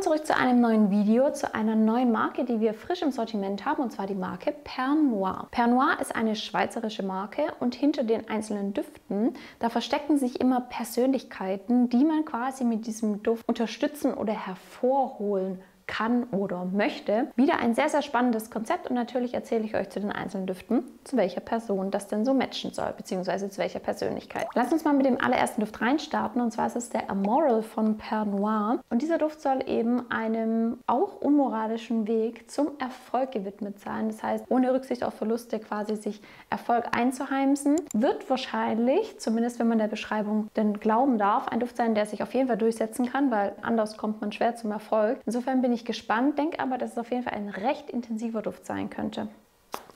zurück zu einem neuen Video, zu einer neuen Marke, die wir frisch im Sortiment haben, und zwar die Marke Pernoir. Pernoir ist eine schweizerische Marke und hinter den einzelnen Düften, da verstecken sich immer Persönlichkeiten, die man quasi mit diesem Duft unterstützen oder hervorholen kann oder möchte. Wieder ein sehr, sehr spannendes Konzept und natürlich erzähle ich euch zu den einzelnen Düften, zu welcher Person das denn so matchen soll, beziehungsweise zu welcher Persönlichkeit. Lasst uns mal mit dem allerersten Duft reinstarten, und zwar ist es der Amoral von Pernoir, und dieser Duft soll eben einem auch unmoralischen Weg zum Erfolg gewidmet sein. Das heißt, ohne Rücksicht auf Verluste quasi sich Erfolg einzuheimsen, wird wahrscheinlich, zumindest wenn man der Beschreibung denn glauben darf, ein Duft sein, der sich auf jeden Fall durchsetzen kann, weil anders kommt man schwer zum Erfolg. Insofern bin ich gespannt, denke aber, dass es auf jeden Fall ein recht intensiver Duft sein könnte.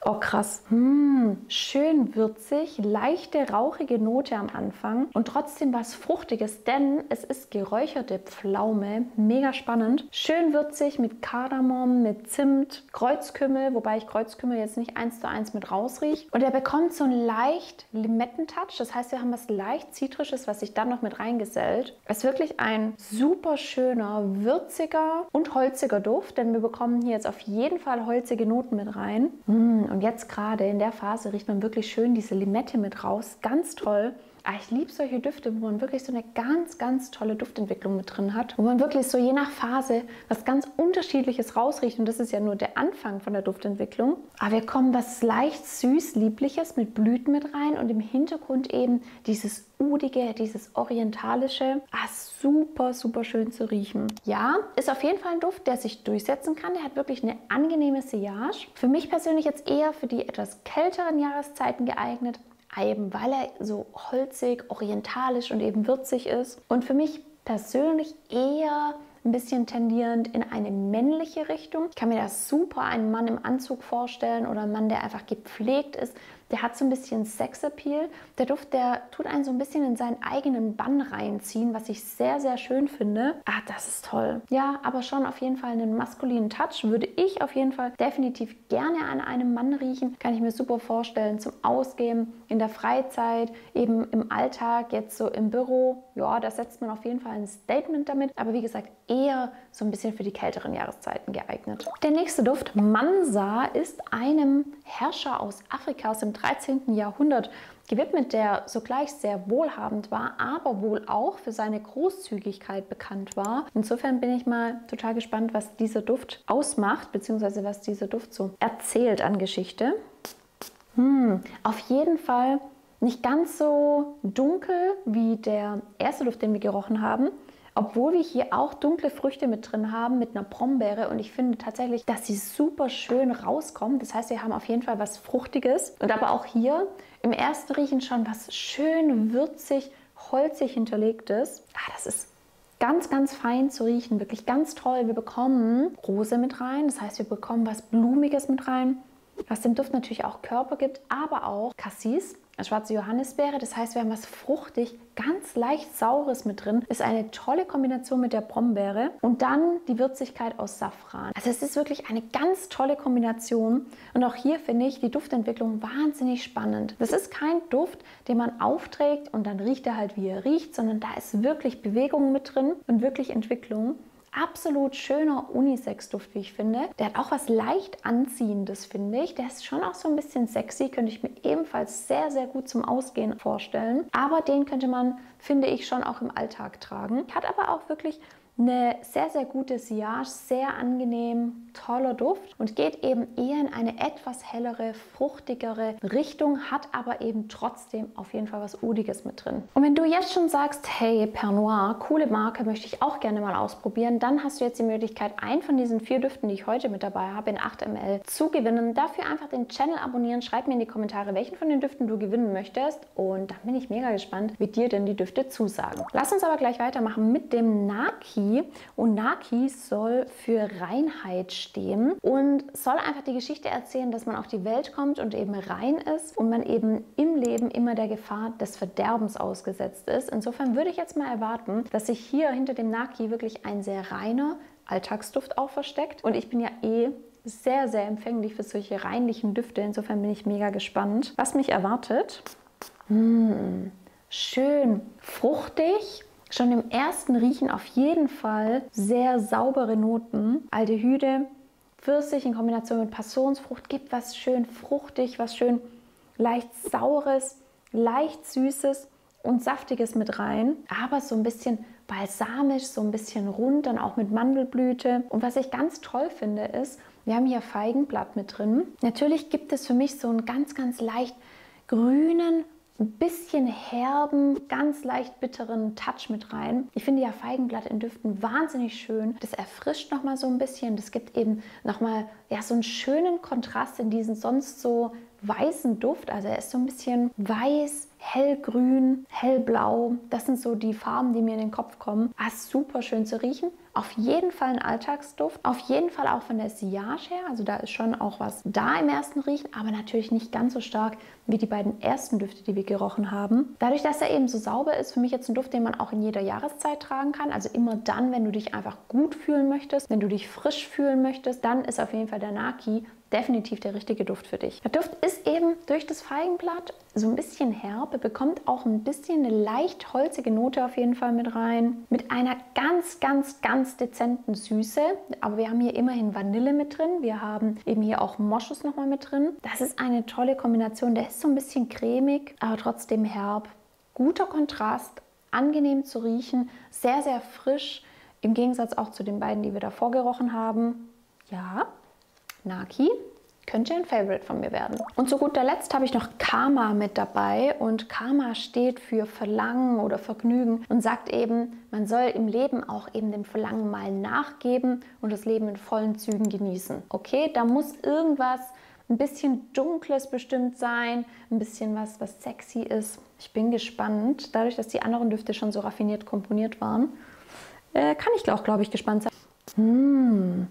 Oh krass, schön würzig, leichte rauchige Note am Anfang und trotzdem was Fruchtiges, denn es ist geräucherte Pflaume, mega spannend. Schön würzig mit Kardamom, mit Zimt, Kreuzkümmel, wobei ich Kreuzkümmel jetzt nicht 1:1 mit rausrieche. Und er bekommt so einen leicht Limettentouch, das heißt, wir haben was leicht Zitrisches, was sich dann noch mit reingesellt. Es ist wirklich ein super schöner, würziger und holziger Duft, denn wir bekommen hier jetzt auf jeden Fall holzige Noten mit rein. Und jetzt gerade in der Phase riecht man wirklich schön diese Limette mit raus. Ganz toll. Ich liebe solche Düfte, wo man wirklich so eine ganz, ganz tolle Duftentwicklung mit drin hat. Wo man wirklich so je nach Phase was ganz Unterschiedliches rausriecht. Und das ist ja nur der Anfang von der Duftentwicklung. Aber wir kommen was leicht süß-liebliches mit Blüten mit rein. Und im Hintergrund eben dieses Udige, dieses Orientalische. Super, super schön zu riechen. Ja, ist auf jeden Fall ein Duft, der sich durchsetzen kann. Der hat wirklich eine angenehme Sillage. Für mich persönlich jetzt eher für die etwas kälteren Jahreszeiten geeignet. Eben weil er so holzig, orientalisch und eben würzig ist. Und für mich persönlich eher ein bisschen tendierend in eine männliche Richtung. Ich kann mir da super einen Mann im Anzug vorstellen oder einen Mann, der einfach gepflegt ist. Der hat so ein bisschen Sexappeal. Der Duft, der tut einen so ein bisschen in seinen eigenen Bann reinziehen, was ich sehr, sehr schön finde. Das ist toll. Ja, aber schon auf jeden Fall einen maskulinen Touch würde ich auf jeden Fall definitiv gerne an einem Mann riechen. Kann ich mir super vorstellen zum Ausgehen, in der Freizeit, eben im Alltag, jetzt so im Büro. Ja, da setzt man auf jeden Fall ein Statement damit. Aber wie gesagt, eher so ein bisschen für die kälteren Jahreszeiten geeignet. Der nächste Duft, Mansa, ist einem Herrscher aus Afrika aus dem 13. Jahrhundert gewidmet, der sogleich sehr wohlhabend war, aber wohl auch für seine Großzügigkeit bekannt war. Insofern bin ich mal total gespannt, was dieser Duft ausmacht, beziehungsweise was dieser Duft so erzählt an Geschichte. Auf jeden Fall nicht ganz so dunkel wie der erste Duft, den wir gerochen haben. Obwohl wir hier auch dunkle Früchte mit drin haben, mit einer Brombeere. Und ich finde tatsächlich, dass sie super schön rauskommen. Das heißt, wir haben auf jeden Fall was Fruchtiges. Und aber auch hier im ersten Riechen schon was schön würzig, holzig hinterlegtes. Das ist ganz, ganz fein zu riechen. Wirklich ganz toll. Wir bekommen Rose mit rein. Das heißt, wir bekommen was Blumiges mit rein, was dem Duft natürlich auch Körper gibt. Aber auch Cassis, schwarze Johannisbeere, das heißt, wir haben was fruchtig, ganz leicht Saures mit drin. Ist eine tolle Kombination mit der Brombeere und dann die Würzigkeit aus Safran. Also es ist wirklich eine ganz tolle Kombination und auch hier finde ich die Duftentwicklung wahnsinnig spannend. Das ist kein Duft, den man aufträgt und dann riecht er halt, wie er riecht, sondern da ist wirklich Bewegung mit drin und wirklich Entwicklung. Absolut schöner Unisex-Duft, wie ich finde. Der hat auch was leicht Anziehendes, finde ich. Der ist schon auch so ein bisschen sexy, könnte ich mir ebenfalls sehr, sehr gut zum Ausgehen vorstellen. Aber den könnte man, finde ich, schon auch im Alltag tragen. Hat aber auch wirklich eine sehr, sehr gute Sillage, sehr angenehm, toller Duft und geht eben eher in eine etwas hellere, fruchtigere Richtung, hat aber eben trotzdem auf jeden Fall was Udiges mit drin. Und wenn du jetzt schon sagst, hey, Pernoir, coole Marke, möchte ich auch gerne mal ausprobieren, dann hast du jetzt die Möglichkeit, einen von diesen 4 Düften, die ich heute mit dabei habe, in 8 ml zu gewinnen. Dafür einfach den Channel abonnieren, schreib mir in die Kommentare, welchen von den Düften du gewinnen möchtest und dann bin ich mega gespannt, wie dir denn die Düfte zusagen. Lass uns aber gleich weitermachen mit dem Naki. Und Naki soll für Reinheit stehen und soll einfach die Geschichte erzählen, dass man auf die Welt kommt und eben rein ist und man eben im Leben immer der Gefahr des Verderbens ausgesetzt ist. Insofern würde ich jetzt mal erwarten, dass sich hier hinter dem Naki wirklich ein sehr reiner Alltagsduft auch versteckt. Und ich bin ja sehr, sehr empfänglich für solche reinlichen Düfte. Insofern bin ich mega gespannt, was mich erwartet. Schön fruchtig, Schon im ersten Riechen auf jeden Fall sehr saubere Noten. Aldehyde, Pfirsich in Kombination mit Passionsfrucht gibt was schön fruchtig, was schön leicht saures, leicht süßes und saftiges mit rein, aber so ein bisschen balsamisch, so ein bisschen rund, dann auch mit Mandelblüte. Und was ich ganz toll finde ist, wir haben hier Feigenblatt mit drin. Natürlich gibt es für mich so einen ganz, ganz leicht grünen, ein bisschen herben, ganz leicht bitteren Touch mit rein. Ich finde ja Feigenblatt in Düften wahnsinnig schön. Das erfrischt nochmal so ein bisschen. Das gibt eben nochmal ja, so einen schönen Kontrast in diesen sonst so weißen Duft. Also er ist so ein bisschen weiß, hellgrün, hellblau. Das sind so die Farben, die mir in den Kopf kommen. Super schön zu riechen. Auf jeden Fall ein Alltagsduft. Auf jeden Fall auch von der Sillage her. Also da ist schon auch was da im ersten Riechen, aber natürlich nicht ganz so stark wie die beiden ersten Düfte, die wir gerochen haben. Dadurch, dass er eben so sauber ist, für mich jetzt ein Duft, den man auch in jeder Jahreszeit tragen kann. Also immer dann, wenn du dich einfach gut fühlen möchtest, wenn du dich frisch fühlen möchtest, dann ist auf jeden Fall der Naki definitiv der richtige Duft für dich. Der Duft ist eben durch das Feigenblatt so ein bisschen herb. Er bekommt auch ein bisschen eine leicht holzige Note auf jeden Fall mit rein. Mit einer ganz, ganz, ganz dezenten Süße. Aber wir haben hier immerhin Vanille mit drin. Wir haben eben hier auch Moschus nochmal mit drin. Das ist eine tolle Kombination. Der ist so ein bisschen cremig, aber trotzdem herb. Guter Kontrast, angenehm zu riechen, sehr, sehr frisch. Im Gegensatz auch zu den beiden, die wir davor gerochen haben. Ja, Naki könnte ein Favorite von mir werden. Und zu guter Letzt habe ich noch Karma mit dabei und Karma steht für Verlangen oder Vergnügen und sagt eben, man soll im Leben auch eben dem Verlangen mal nachgeben und das Leben in vollen Zügen genießen. Okay, da muss irgendwas ein bisschen Dunkles bestimmt sein, ein bisschen was sexy ist. Ich bin gespannt, dadurch, dass die anderen Düfte schon so raffiniert komponiert waren, kann ich auch, glaube ich, gespannt sein.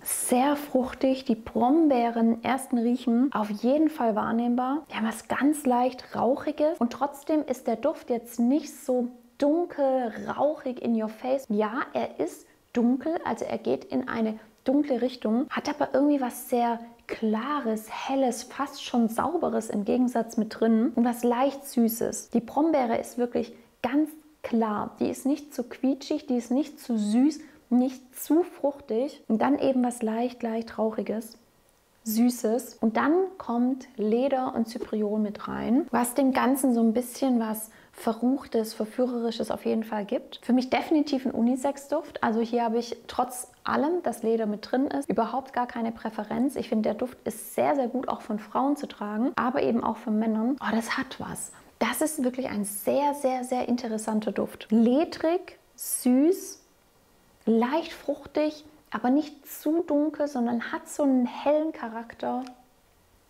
Sehr fruchtig, die Brombeeren ersten Riechen auf jeden Fall wahrnehmbar. Wir haben was ganz leicht Rauchiges und trotzdem ist der Duft jetzt nicht so dunkel, rauchig in your face. Ja, er ist dunkel, also er geht in eine dunkle Richtung, hat aber irgendwie was sehr Klares, Helles, fast schon Sauberes im Gegensatz mit drin und was leicht Süßes. Die Brombeere ist wirklich ganz klar, die ist nicht zu quietschig, die ist nicht zu süß, nicht zu fruchtig und dann eben was leicht rauchiges, süßes und dann kommt Leder und Zypriol mit rein, was dem Ganzen so ein bisschen was Verruchtes, Verführerisches auf jeden Fall gibt. Für mich definitiv ein Unisex-Duft, also hier habe ich trotz allem, dass Leder mit drin ist, überhaupt gar keine Präferenz. Ich finde, der Duft ist sehr, sehr gut auch von Frauen zu tragen, aber eben auch von Männern. Oh, das hat was. Das ist wirklich ein sehr, sehr, sehr interessanter Duft. Ledrig, süß, leicht fruchtig, aber nicht zu dunkel, sondern hat so einen hellen Charakter.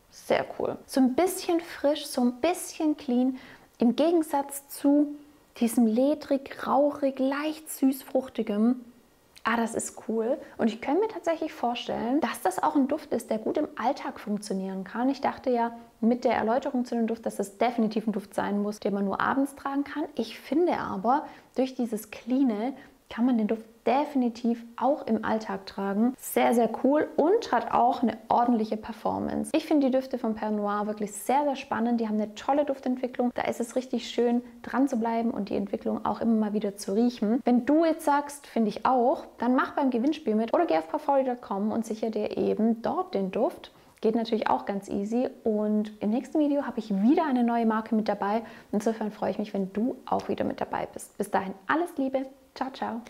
Sehr cool. So ein bisschen frisch, so ein bisschen clean, im Gegensatz zu diesem ledrig, rauchig, leicht süß-fruchtigem. Das ist cool. Und ich könnte mir tatsächlich vorstellen, dass das auch ein Duft ist, der gut im Alltag funktionieren kann. Ich dachte ja mit der Erläuterung zu dem Duft, dass es definitiv ein Duft sein muss, den man nur abends tragen kann. Ich finde aber, durch dieses Cleane kann man den Duft definitiv auch im Alltag tragen. Sehr, sehr cool und hat auch eine ordentliche Performance. Ich finde die Düfte von Perle Noire wirklich sehr, sehr spannend. Die haben eine tolle Duftentwicklung. Da ist es richtig schön, dran zu bleiben und die Entwicklung auch immer mal wieder zu riechen. Wenn du jetzt sagst, finde ich auch, dann mach beim Gewinnspiel mit oder geh auf parfumology.com und sichere dir eben dort den Duft. Geht natürlich auch ganz easy und im nächsten Video habe ich wieder eine neue Marke mit dabei. Insofern freue ich mich, wenn du auch wieder mit dabei bist. Bis dahin alles Liebe. Ciao, ciao.